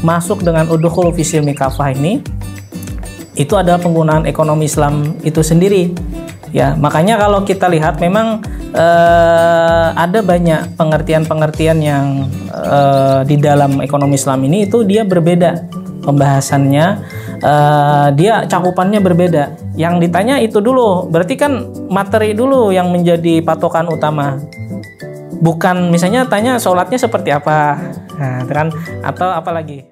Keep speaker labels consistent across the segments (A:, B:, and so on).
A: masuk dengan udkhulu fi silmi kafah ini, itu adalah penggunaan ekonomi Islam itu sendiri. Ya, makanya kalau kita lihat memang ada banyak pengertian-pengertian yang di dalam ekonomi Islam ini itu dia berbeda pembahasannya, dia cakupannya berbeda. Yang ditanya itu dulu, berarti kan materi dulu yang menjadi patokan utama. Bukan misalnya tanya sholatnya seperti apa, nah, kan, atau apa lagi?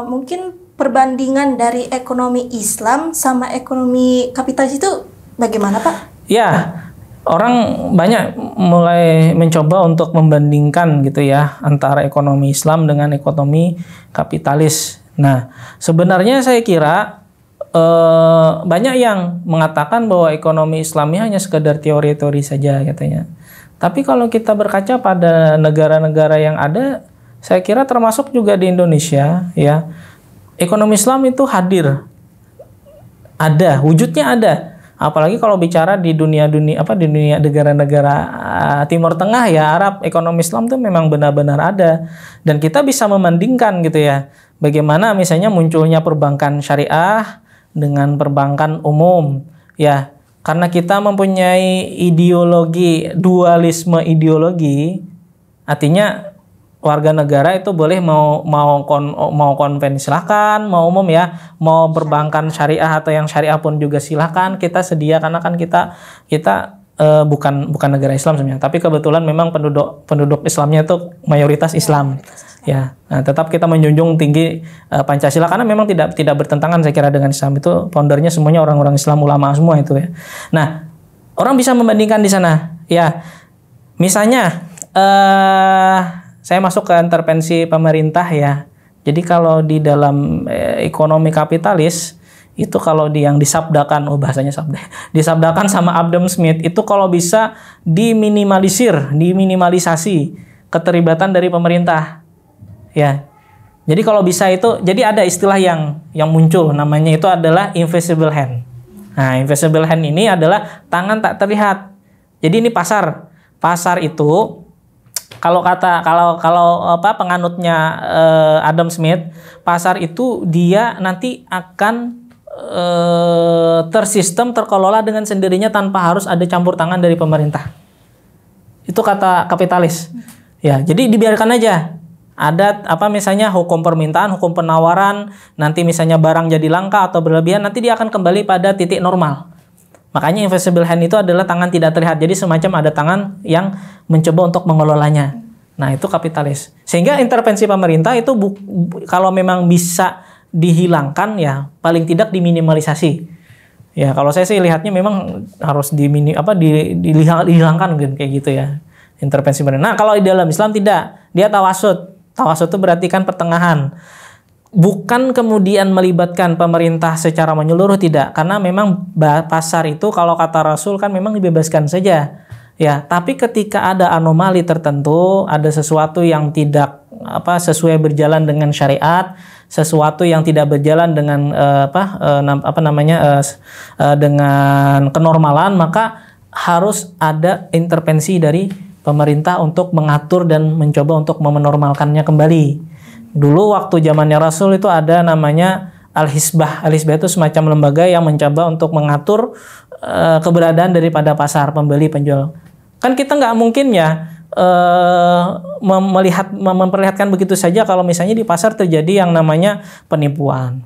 B: Mungkin perbandingan dari ekonomi Islam sama ekonomi kapitalis itu bagaimana, Pak?
A: Ya, orang banyak mulai mencoba untuk membandingkan gitu ya antara ekonomi Islam dengan ekonomi kapitalis. Nah, sebenarnya saya kira banyak yang mengatakan bahwa ekonomi Islam hanya sekedar teori-teori saja katanya. Tapi kalau kita berkaca pada negara-negara yang ada, saya kira termasuk juga di Indonesia, ya, ekonomi Islam itu hadir, ada, wujudnya ada. Apalagi kalau bicara di dunia negara-negara Timur Tengah ya, Arab, ekonomi Islam itu memang benar-benar ada. Dan kita bisa membandingkan gitu ya, bagaimana misalnya munculnya perbankan syariah dengan perbankan umum, ya. Karena kita mempunyai ideologi, dualisme ideologi, artinya warga negara itu boleh mau konven silahkan, mau umum ya, mau perbankan syariah atau yang syariah pun juga silahkan, kita sedia, karena kan kita bukan negara Islam sebenarnya, tapi kebetulan memang penduduk Islamnya itu mayoritas Islam. Ya, nah, tetap kita menjunjung tinggi Pancasila karena memang tidak bertentangan saya kira dengan Islam, itu foundernya semuanya orang-orang Islam, ulama semua itu ya. Nah, orang bisa membandingkan di sana. Ya, misalnya saya masuk ke intervensi pemerintah ya. Jadi kalau di dalam ekonomi kapitalis itu kalau yang disabdakan, disabdakan sama Adam Smith itu kalau bisa diminimalisasi keterlibatan dari pemerintah. Ya, jadi kalau bisa itu, jadi ada istilah yang muncul, namanya itu adalah invisible hand. Nah, invisible hand ini adalah tangan tak terlihat. Jadi ini pasar itu kalau penganutnya Adam Smith, pasar itu dia nanti akan tersistem, terkelola dengan sendirinya tanpa harus ada campur tangan dari pemerintah. Itu kata kapitalis. Ya, jadi dibiarkan aja. Ada misalnya hukum permintaan, hukum penawaran, nanti misalnya barang jadi langka atau berlebihan, nanti dia akan kembali pada titik normal. Makanya invisible hand itu adalah tangan tidak terlihat. Jadi semacam ada tangan yang mencoba untuk mengelolanya. Nah, itu kapitalis. Sehingga intervensi pemerintah itu kalau memang bisa dihilangkan ya, paling tidak diminimalisasi. Ya, kalau saya sih lihatnya memang harus dihilangkan kayak gitu ya. Intervensi pemerintah. Nah, kalau di dalam Islam tidak. Dia tawasud. Tawasud itu berarti kan pertengahan. Bukan kemudian melibatkan pemerintah secara menyeluruh, tidak. Karena memang pasar itu kalau kata Rasul kan memang dibebaskan saja. Ya, tapi ketika ada anomali tertentu, ada sesuatu yang tidak sesuai berjalan dengan syariat, sesuatu yang tidak berjalan dengan dengan kenormalan, maka harus ada intervensi dari pemerintah untuk mengatur dan mencoba untuk menormalkannya kembali. Dulu waktu zamannya Rasul itu ada namanya Al-Hisbah. Al-Hisbah itu semacam lembaga yang mencoba untuk mengatur keberadaan daripada pasar, pembeli, penjual. Kan kita nggak mungkin ya memperlihatkan begitu saja kalau misalnya di pasar terjadi yang namanya penipuan.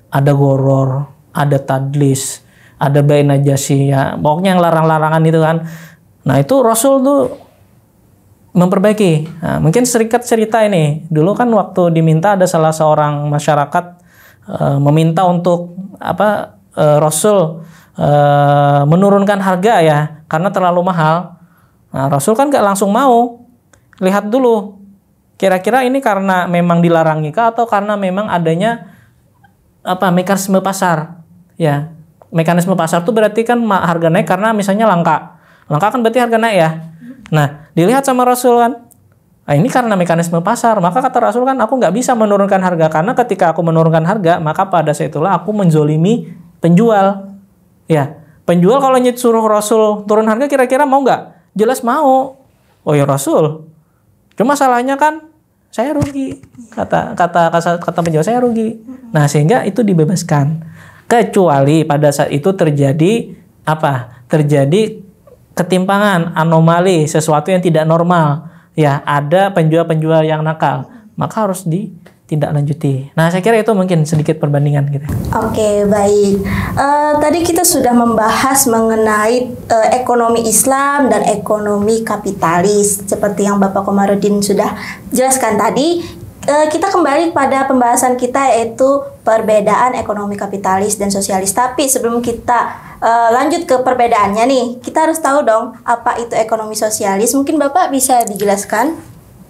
A: Ada goror, ada tadlis, ada bai najasi ya. Pokoknya yang larang-larangan itu kan. Nah, itu Rasul tuh memperbaiki. Nah, mungkin sedikit cerita ini. Dulu kan waktu diminta ada salah seorang masyarakat meminta untuk Rasul menurunkan harga ya, karena terlalu mahal. Nah, Rasul kan gak langsung mau. Lihat dulu. Kira-kira ini karena memang dilarangi kah atau karena memang adanya mekanisme pasar. Ya, mekanisme pasar itu berarti kan harga naik karena misalnya langka. Langka kan berarti harga naik ya. Nah, dilihat sama Rasul kan. Nah, ini karena mekanisme pasar. Maka kata Rasul kan, aku nggak bisa menurunkan harga. Karena ketika aku menurunkan harga, maka pada saat itulah aku menzolimi penjual. Ya, penjual kalau suruh Rasul turun harga kira-kira mau nggak? Jelas mau. Oh ya Rasul. Cuma salahnya kan, saya rugi. Kata penjual, saya rugi. Nah, sehingga itu dibebaskan. Kecuali pada saat itu terjadi apa? Terjadi ketimpangan, anomali, sesuatu yang tidak normal. Ya, ada penjual-penjual yang nakal, maka harus ditindaklanjuti. Nah, saya kira itu mungkin sedikit perbandingan gitu.
B: Oke, baik. Tadi kita sudah membahas mengenai ekonomi Islam dan ekonomi kapitalis, seperti yang Bapak Komarudin sudah jelaskan tadi. Kita kembali pada pembahasan kita, yaitu perbedaan ekonomi kapitalis dan sosialis. Tapi sebelum kita lanjut ke perbedaannya nih, kita harus tahu dong apa itu ekonomi sosialis. Mungkin Bapak bisa dijelaskan?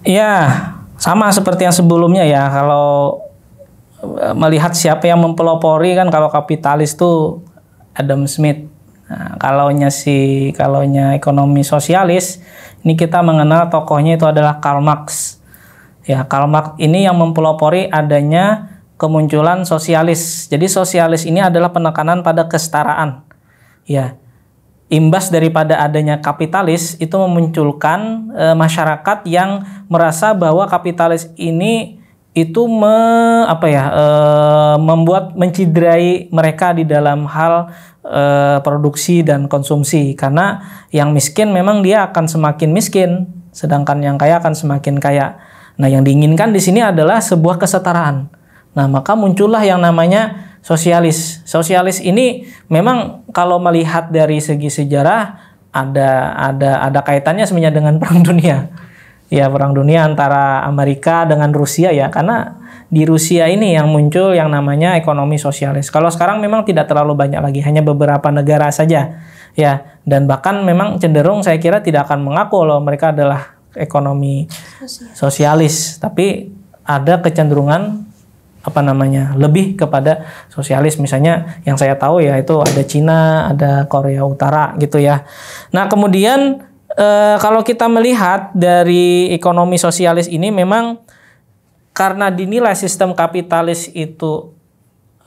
A: Iya, sama seperti yang sebelumnya ya. Kalau melihat siapa yang mempelopori kan, kalau kapitalis tuh Adam Smith. Nah, kalaunya ekonomi sosialis, ini kita mengenal tokohnya itu adalah Karl Marx. Ya, Karl Marx ini yang mempelopori adanya kemunculan sosialis. Jadi sosialis ini adalah penekanan pada kesetaraan. Ya, imbas daripada adanya kapitalis itu memunculkan masyarakat yang merasa bahwa kapitalis ini itu membuat menciderai mereka di dalam hal produksi dan konsumsi. Karena yang miskin memang dia akan semakin miskin, sedangkan yang kaya akan semakin kaya. Nah, yang diinginkan di sini adalah sebuah kesetaraan. Nah, maka muncullah yang namanya sosialis. Sosialis ini memang kalau melihat dari segi sejarah ada kaitannya sebenarnya dengan perang dunia. Ya, perang dunia antara Amerika dengan Rusia ya, karena di Rusia ini yang muncul yang namanya ekonomi sosialis. Kalau sekarang memang tidak terlalu banyak lagi, hanya beberapa negara saja. Ya, dan bahkan memang cenderung saya kira tidak akan mengaku kalau mereka adalah ekonomi sosialis, tapi ada kecenderungan lebih kepada sosialis. Misalnya yang saya tahu ya itu ada Cina, ada Korea Utara gitu ya. Nah, kemudian kalau kita melihat dari ekonomi sosialis ini memang karena dinilai sistem kapitalis itu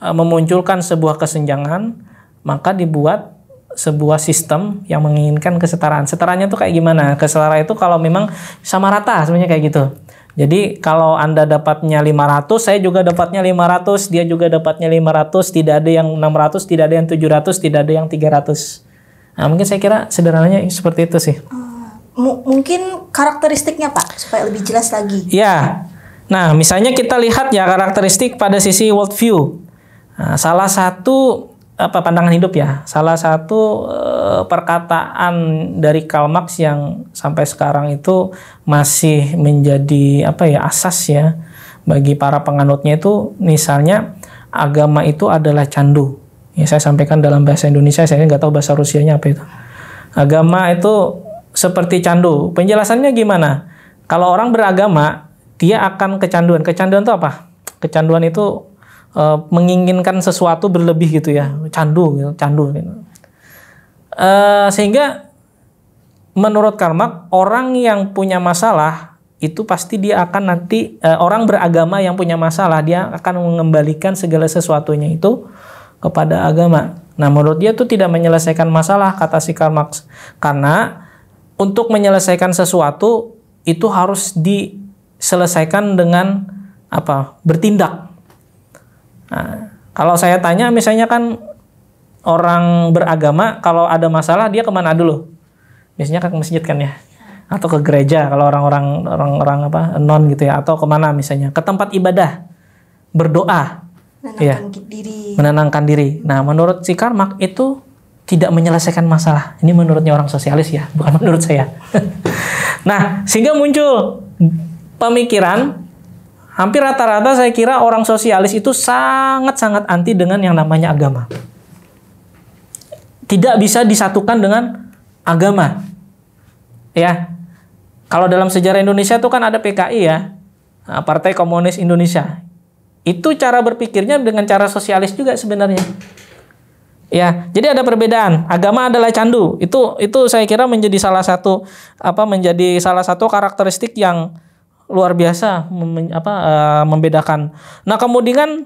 A: memunculkan sebuah kesenjangan, maka dibuat sebuah sistem yang menginginkan kesetaraan. Setaranya itu kayak gimana? Kesetaraan itu kalau memang sama rata sebenarnya kayak gitu. Jadi kalau Anda dapatnya 500, saya juga dapatnya 500, dia juga dapatnya 500, tidak ada yang 600, tidak ada yang 700, tidak ada yang 300. Nah, mungkin saya kira sederhananya seperti itu sih.
B: Mungkin karakteristiknya Pak, supaya lebih jelas lagi.
A: Ya. Nah, misalnya kita lihat ya karakteristik pada sisi worldview. Nah, salah satu pandangan hidup ya. Salah satu perkataan dari Karl Marx yang sampai sekarang itu masih menjadi asas ya bagi para penganutnya itu, misalnya agama itu adalah candu. Ya, saya sampaikan dalam bahasa Indonesia, saya nggak tahu bahasa Rusianya apa itu. Agama itu seperti candu. Penjelasannya gimana? Kalau orang beragama, dia akan kecanduan. Kecanduan itu apa? Kecanduan itu menginginkan sesuatu berlebih gitu ya, candu gitu. Sehingga menurut Karl Marx, orang yang punya masalah itu pasti dia akan nanti orang beragama yang punya masalah, dia akan mengembalikan segala sesuatunya itu kepada agama. Nah, menurut dia itu tidak menyelesaikan masalah, kata si Karl Marx, karena untuk menyelesaikan sesuatu itu harus diselesaikan dengan bertindak. Nah, kalau saya tanya misalnya kan orang beragama kalau ada masalah dia kemana dulu? Biasanya kan ke masjid kan ya, atau ke gereja kalau orang-orang non gitu ya, atau kemana misalnya ke tempat ibadah berdoa, menenangkan diri. Nah, menurut si Karl Marx itu tidak menyelesaikan masalah. Ini menurutnya orang sosialis ya, bukan menurut saya. Nah, sehingga muncul pemikiran. Hampir rata-rata saya kira orang sosialis itu sangat-sangat anti dengan yang namanya agama. Tidak bisa disatukan dengan agama. Ya. Kalau dalam sejarah Indonesia itu kan ada PKI ya, Partai Komunis Indonesia. Itu cara berpikirnya dengan cara sosialis juga sebenarnya. Ya, jadi ada perbedaan. Agama adalah candu. Itu saya kira menjadi salah satu karakteristik yang luar biasa membedakan. Nah, kemudian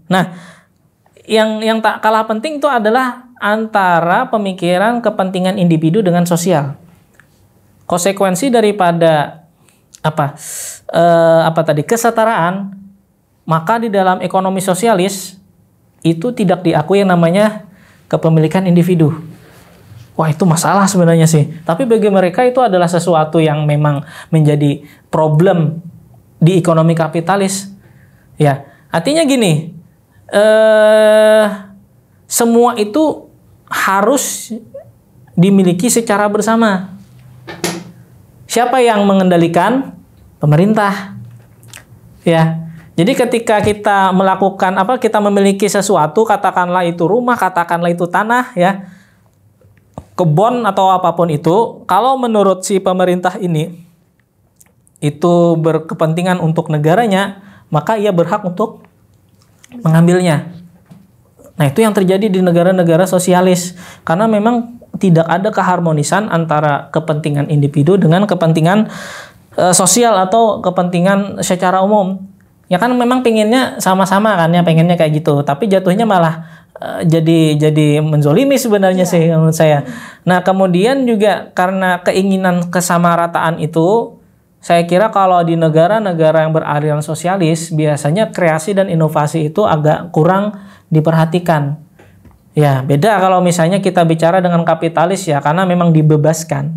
A: Nah, yang tak kalah penting itu adalah antara pemikiran kepentingan individu dengan sosial. Konsekuensi daripada kesetaraan, maka di dalam ekonomi sosialis itu tidak diakui yang namanya kepemilikan individu. Wah, itu masalah sebenarnya sih. Tapi bagi mereka itu adalah sesuatu yang memang menjadi problem di ekonomi kapitalis. Ya, artinya gini, semua itu harus dimiliki secara bersama. Siapa yang mengendalikan? Pemerintah. Ya. Jadi ketika kita melakukan kita memiliki sesuatu, katakanlah itu rumah, katakanlah itu tanah, ya, kebun atau apapun itu, kalau menurut si pemerintah ini itu berkepentingan untuk negaranya, maka ia berhak untuk mengambilnya. Nah, itu yang terjadi di negara-negara sosialis, karena memang tidak ada keharmonisan antara kepentingan individu dengan kepentingan sosial atau kepentingan secara umum. Ya kan memang pengennya sama-sama kan ya, pengennya kayak gitu, tapi jatuhnya malah jadi menzolimi sebenarnya sih menurut saya. Nah, kemudian juga karena keinginan kesamarataan itu, saya kira kalau di negara-negara yang beraliran sosialis biasanya kreasi dan inovasi itu agak kurang diperhatikan. Ya, beda kalau misalnya kita bicara dengan kapitalis ya, karena memang dibebaskan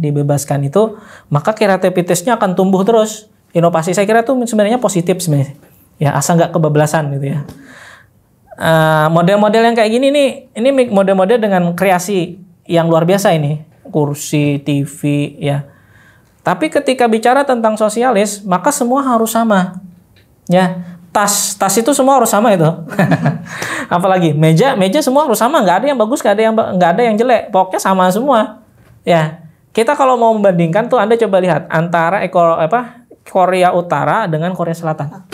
A: itu, maka kreativitasnya akan tumbuh terus. Inovasi saya kira itu sebenarnya positif sebenarnya. Ya, asal nggak kebablasan gitu ya. Model-model yang kayak gini nih, ini model-model dengan kreasi yang luar biasa ini, kursi, TV, ya. Tapi ketika bicara tentang sosialis, maka semua harus sama, ya. Tas itu semua harus sama itu. Apalagi meja semua harus sama, nggak ada yang bagus, nggak ada yang jelek, pokoknya sama semua, ya. Kita kalau mau membandingkan tuh, Anda coba lihat antara Korea Utara dengan Korea Selatan.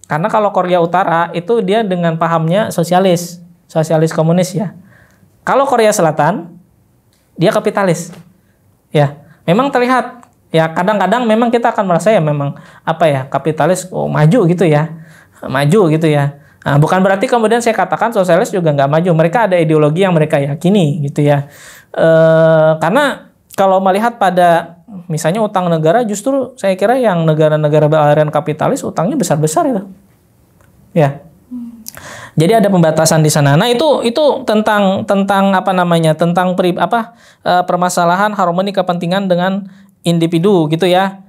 A: Karena kalau Korea Utara itu dia dengan pahamnya sosialis komunis ya. Kalau Korea Selatan dia kapitalis. Ya, memang terlihat ya, kadang-kadang memang kita akan merasa ya memang kapitalis maju gitu ya. Maju gitu ya. Nah, bukan berarti kemudian saya katakan sosialis juga nggak maju. Mereka ada ideologi yang mereka yakini gitu ya. Karena kalau melihat pada misalnya utang negara, justru saya kira yang negara-negara beraliran kapitalis utangnya besar-besar itu. Ya. Jadi ada pembatasan di sana. Nah, itu tentang permasalahan harmoni kepentingan dengan individu gitu ya.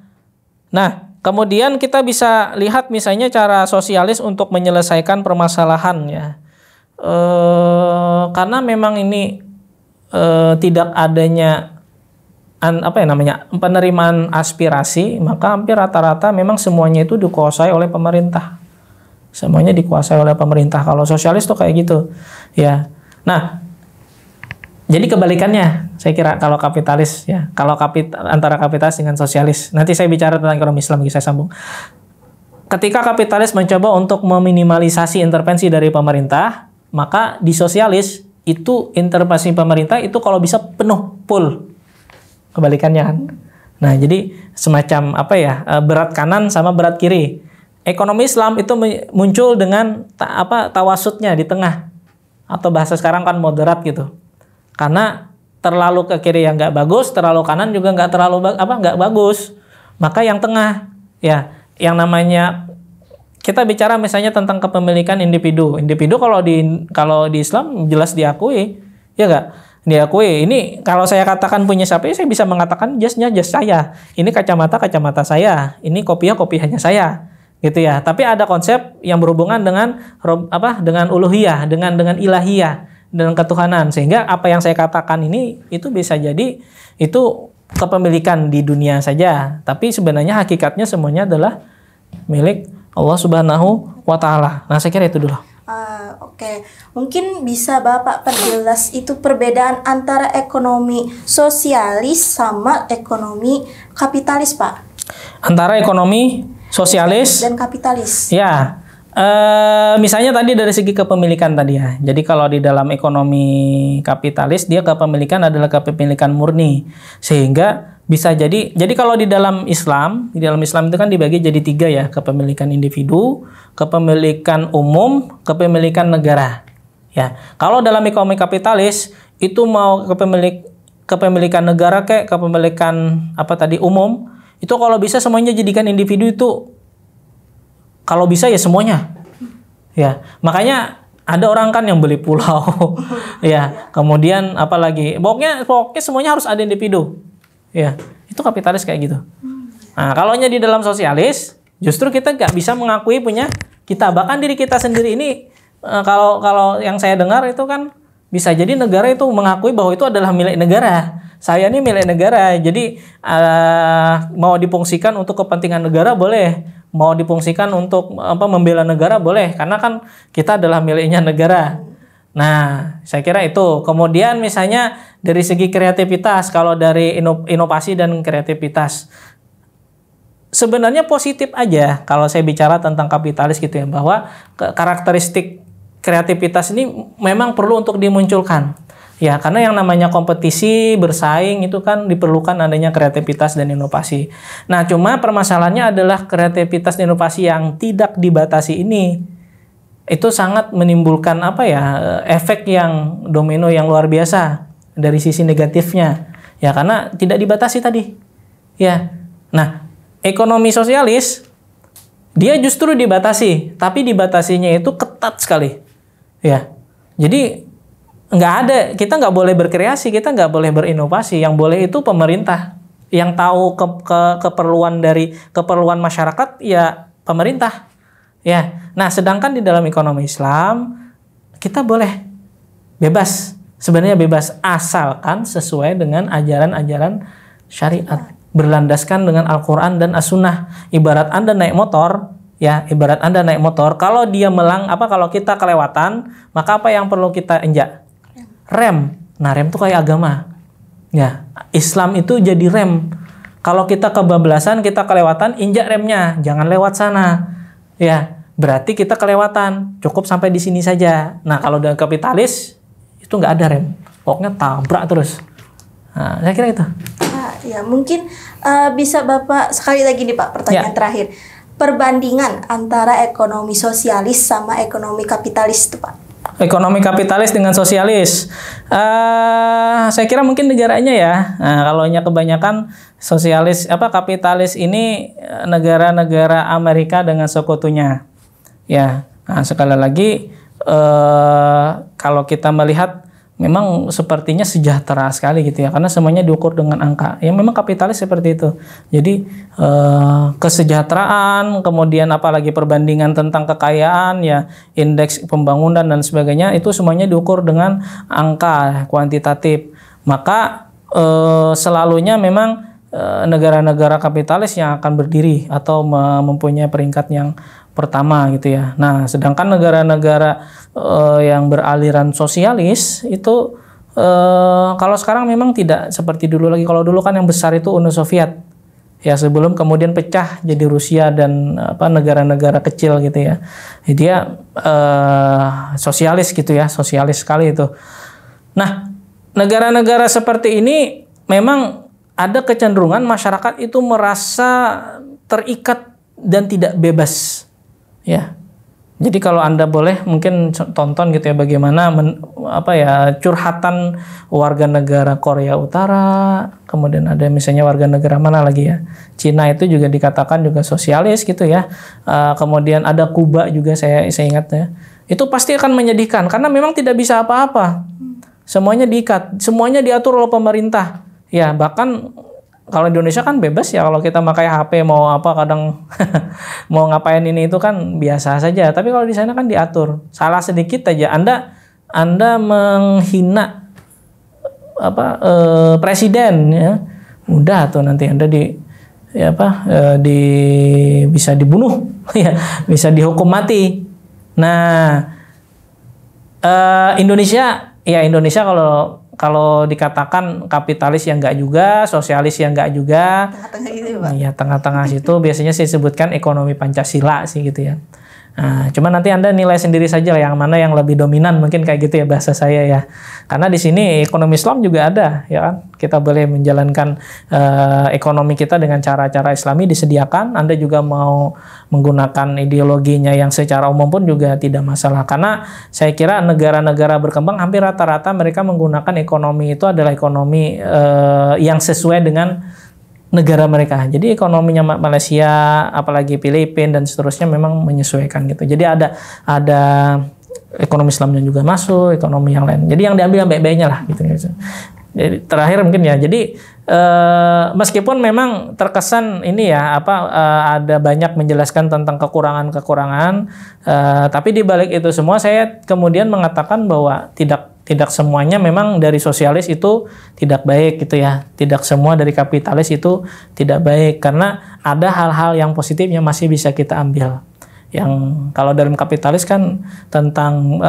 A: Nah, kemudian kita bisa lihat misalnya cara sosialis untuk menyelesaikan permasalahan ya. Karena memang ini tidak adanya penerimaan aspirasi, maka hampir rata-rata memang semuanya itu dikuasai oleh pemerintah. Semuanya dikuasai oleh pemerintah. Kalau sosialis tuh kayak gitu, ya. Nah, jadi kebalikannya, saya kira kalau kapitalis, ya, kalau antara kapitalis dengan sosialis. Nanti saya bicara tentang ekonomi Islam, saya sambung. Ketika kapitalis mencoba untuk meminimalisasi intervensi dari pemerintah, maka di sosialis itu intervensi pemerintah itu kalau bisa penuh full. Kebalikannya kan. Nah, jadi semacam berat kanan sama berat kiri. Ekonomi Islam itu muncul dengan tawasutnya di tengah, atau bahasa sekarang kan moderat gitu. Karena terlalu ke kiri yang nggak bagus, terlalu kanan juga nggak terlalu nggak bagus. Maka yang tengah, ya, yang namanya kita bicara misalnya tentang kepemilikan individu. Individu kalau di Islam jelas diakui, ya nggak? Diakui. Ini kalau saya katakan punya siapa, saya bisa mengatakan jasnya jas saya. Ini kacamata saya. Ini kopiahnya saya. Gitu ya. Tapi ada konsep yang berhubungan dengan dengan uluhiyah, dengan ilahiyah, dengan ketuhanan. Sehingga apa yang saya katakan ini itu bisa jadi itu kepemilikan di dunia saja. Tapi sebenarnya hakikatnya semuanya adalah milik Allah Subhanahu wa taala. Nah, saya kira itu dulu.
B: Oke. Mungkin bisa Bapak perjelas itu perbedaan antara ekonomi sosialis sama ekonomi kapitalis, Pak?
A: Antara ekonomi sosialis
B: dan kapitalis.
A: Ya. Misalnya tadi dari segi kepemilikan tadi ya. Jadi kalau di dalam ekonomi kapitalis dia kepemilikan adalah kepemilikan murni. Sehingga bisa jadi kalau di dalam Islam itu kan dibagi jadi 3 ya, kepemilikan individu, kepemilikan umum, kepemilikan negara. Ya, kalau dalam ekonomi kapitalis itu mau kepemilikan negara kepemilikan umum, itu kalau bisa semuanya jadikan individu itu, kalau bisa ya semuanya. Ya, makanya ada orang kan yang beli pulau, ya, kemudian apalagi, pokoknya semuanya harus ada individu, ya, itu kapitalis kayak gitu. Nah, kalaunya di dalam sosialis, justru kita nggak bisa mengakui punya kita, bahkan diri kita sendiri ini, kalau yang saya dengar itu kan bisa jadi negara itu mengakui bahwa itu adalah milik negara. Saya ini milik negara, jadi mau difungsikan untuk kepentingan negara boleh, mau difungsikan untuk membela negara boleh, karena kan kita adalah miliknya negara. Nah, saya kira itu. Kemudian misalnya dari segi kreativitas, kalau dari inovasi dan kreativitas, sebenarnya positif aja kalau saya bicara tentang kapitalis gitu ya, bahwa karakteristik kreativitas ini memang perlu untuk dimunculkan. Ya, karena yang namanya kompetisi, bersaing itu kan diperlukan adanya kreativitas dan inovasi. Nah, cuma permasalahannya adalah kreativitas dan inovasi yang tidak dibatasi ini itu sangat menimbulkan efek yang domino yang luar biasa dari sisi negatifnya. Ya, karena tidak dibatasi tadi. Ya. Nah, ekonomi sosialis dia justru dibatasi, tapi dibatasinya itu ketat sekali. Ya. Jadi kita nggak boleh berkreasi, kita nggak boleh berinovasi. Yang boleh itu pemerintah. Yang tahu keperluan masyarakat ya pemerintah. Ya. Nah, sedangkan di dalam ekonomi Islam kita boleh bebas. Sebenarnya bebas asalkan sesuai dengan ajaran-ajaran syariat, berlandaskan dengan Al-Qur'an dan As-Sunnah. Ibarat Anda naik motor, kalau dia kalau kita kelewatan, maka apa yang perlu kita injak? Rem. Nah, rem itu kayak agama. Ya, Islam itu jadi rem. Kalau kita kebablasan, kita kelewatan, injak remnya, jangan lewat sana. Ya, berarti kita kelewatan. Cukup sampai di sini saja. Nah, kalau dengan kapitalis itu nggak ada rem. Pokoknya tabrak terus. Nah, saya kira itu.
B: Ya, mungkin bisa Bapak sekali lagi nih Pak, pertanyaan terakhir. Perbandingan antara ekonomi sosialis sama ekonomi kapitalis itu Pak.
A: Ekonomi kapitalis dengan sosialis, saya kira mungkin negaranya ya. Nah, kalaunya kebanyakan sosialis kapitalis ini negara-negara Amerika dengan sekutunya. Ya, nah, sekali lagi kalau kita melihat memang sepertinya sejahtera sekali gitu ya, karena semuanya diukur dengan angka. Ya memang kapitalis seperti itu. Jadi kesejahteraan, kemudian apalagi perbandingan tentang kekayaan, ya indeks pembangunan dan sebagainya, itu semuanya diukur dengan angka kuantitatif. Maka selalunya memang negara-negara kapitalis yang akan berdiri atau mempunyai peringkat yang pertama gitu ya. Nah, sedangkan negara-negara yang beraliran sosialis itu kalau sekarang memang tidak seperti dulu lagi. Kalau dulu kan yang besar itu Uni Soviet. Ya, sebelum kemudian pecah jadi Rusia dan negara-negara kecil gitu ya. Dia sosialis gitu ya, sosialis sekali itu. Nah, negara-negara seperti ini memang ada kecenderungan masyarakat itu merasa terikat dan tidak bebas. Ya, jadi kalau Anda boleh mungkin tonton gitu ya bagaimana curhatan warga negara Korea Utara, kemudian ada misalnya warga negara mana lagi ya, Cina itu juga dikatakan juga sosialis gitu ya, kemudian ada Kuba juga saya ingat ya, itu pasti akan menyedihkan karena memang tidak bisa apa-apa, semuanya diikat, semuanya diatur oleh pemerintah, ya bahkan kalau di Indonesia kan bebas ya, kalau kita pakai HP mau kadang mau ngapain ini itu kan biasa saja. Tapi kalau di sana kan diatur. Salah sedikit aja Anda menghina presiden ya. Mudah tuh nanti Anda bisa dibunuh ya, bisa dihukum mati. Nah, Indonesia kalau dikatakan kapitalis yang enggak juga, sosialis yang enggak juga, tengah-tengah gitu ya Pak. Ya, tengah-tengah situ biasanya saya sebutkan ekonomi Pancasila sih gitu ya. Nah, cuma nanti Anda nilai sendiri saja yang mana yang lebih dominan, mungkin kayak gitu ya bahasa saya ya. Karena di sini ekonomi Islam juga ada, ya kan? Kita boleh menjalankan ekonomi kita dengan cara-cara Islami disediakan. Anda juga mau menggunakan ideologinya yang secara umum pun juga tidak masalah. Karena saya kira negara-negara berkembang hampir rata-rata mereka menggunakan ekonomi itu adalah ekonomi yang sesuai dengan negara mereka. Jadi ekonominya Malaysia, apalagi Filipina dan seterusnya memang menyesuaikan gitu. Jadi ada ekonomi Islamnya juga masuk, ekonomi yang lain. Jadi yang diambil yang baik-baiknya lah gitu. Jadi terakhir mungkin ya. Jadi meskipun memang terkesan ini ya ada banyak menjelaskan tentang kekurangan-kekurangan, tapi di balik itu semua saya kemudian mengatakan bahwa tidak semuanya memang dari sosialis itu tidak baik gitu ya. Tidak semua dari kapitalis itu tidak baik, karena ada hal-hal yang positifnya masih bisa kita ambil. Yang kalau dalam kapitalis kan tentang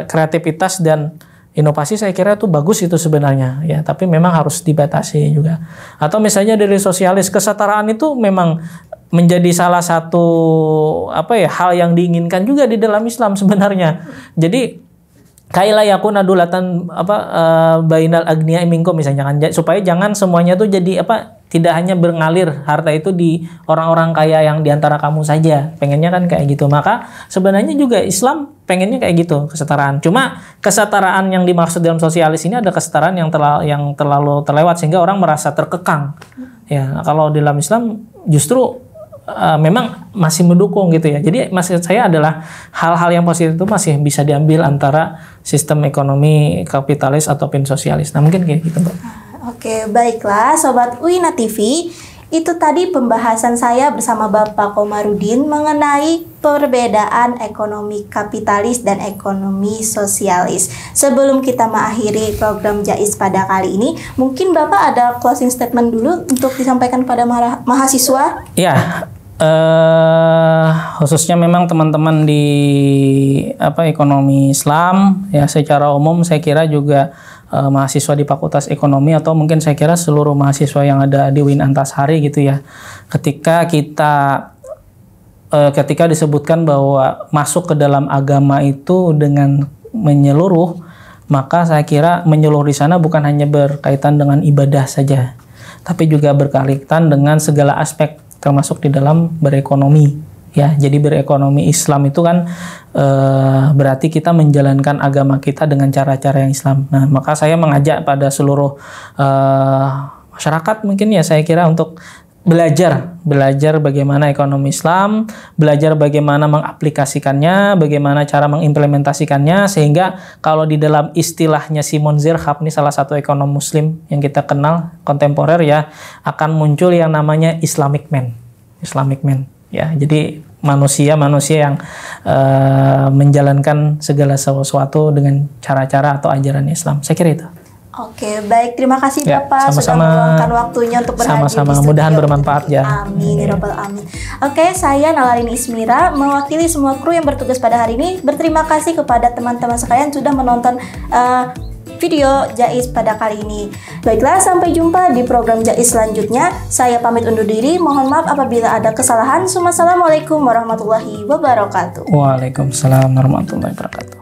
A: kreativitas dan inovasi, saya kira itu bagus itu sebenarnya ya, tapi memang harus dibatasi juga. Atau misalnya dari sosialis, kesetaraan itu memang menjadi salah satu hal yang diinginkan juga di dalam Islam sebenarnya. Jadi kaila yakuna dulatan bainal agniya minkum misalnya kan, supaya jangan semuanya tuh jadi tidak hanya mengalir harta itu di orang-orang kaya yang diantara kamu saja. Pengennya kan kayak gitu. Maka sebenarnya juga Islam pengennya kayak gitu, kesetaraan. Cuma kesetaraan yang dimaksud dalam sosialis ini ada kesetaraan yang terlalu terlewat sehingga orang merasa terkekang. Ya, kalau dalam Islam justru memang masih mendukung gitu ya. Jadi maksud saya adalah hal-hal yang positif itu masih bisa diambil antara sistem ekonomi kapitalis ataupun sosialis. Nah, mungkin kayak gitu, Mbak.
B: Oke, baiklah Sobat Uina TV. Itu tadi pembahasan saya bersama Bapak Komarudin mengenai perbedaan ekonomi kapitalis dan ekonomi sosialis. Sebelum kita mengakhiri program Jais pada kali ini, mungkin Bapak ada closing statement dulu untuk disampaikan pada mahasiswa?
A: Ya, khususnya memang teman-teman di ekonomi Islam ya, secara umum saya kira juga mahasiswa di Fakultas Ekonomi atau mungkin saya kira seluruh mahasiswa yang ada di UIN Antasari gitu ya. Ketika disebutkan bahwa masuk ke dalam agama itu dengan menyeluruh, maka saya kira menyeluruh di sana bukan hanya berkaitan dengan ibadah saja, tapi juga berkaitan dengan segala aspek termasuk di dalam berekonomi. Ya, jadi berekonomi Islam itu kan berarti kita menjalankan agama kita dengan cara-cara yang Islam. Nah, maka saya mengajak pada seluruh masyarakat mungkin ya, saya kira untuk belajar bagaimana ekonomi Islam, belajar bagaimana mengaplikasikannya, bagaimana cara mengimplementasikannya, sehingga kalau di dalam istilahnya Simon Zirhab, ini salah satu ekonom Muslim yang kita kenal kontemporer ya, akan muncul yang namanya Islamic man ya. Jadi manusia yang menjalankan segala sesuatu dengan cara-cara atau ajaran Islam. Saya kira itu.
B: Oke, baik. Terima kasih ya, Bapak
A: sama-sama,
B: sudah meluangkan waktunya untuk berhadir
A: sama-sama.
B: di studio.
A: Mudahan bermanfaat ya.
B: Amin ya rabbal alamin. Oke, saya Nalarini Ismira mewakili semua kru yang bertugas pada hari ini. Berterima kasih kepada teman-teman sekalian sudah menonton video Jais pada kali ini. Baiklah, sampai jumpa di program Jais selanjutnya. Saya pamit undur diri. Mohon maaf apabila ada kesalahan. Wassalamualaikum warahmatullahi wabarakatuh.
A: Waalaikumsalam warahmatullahi wabarakatuh.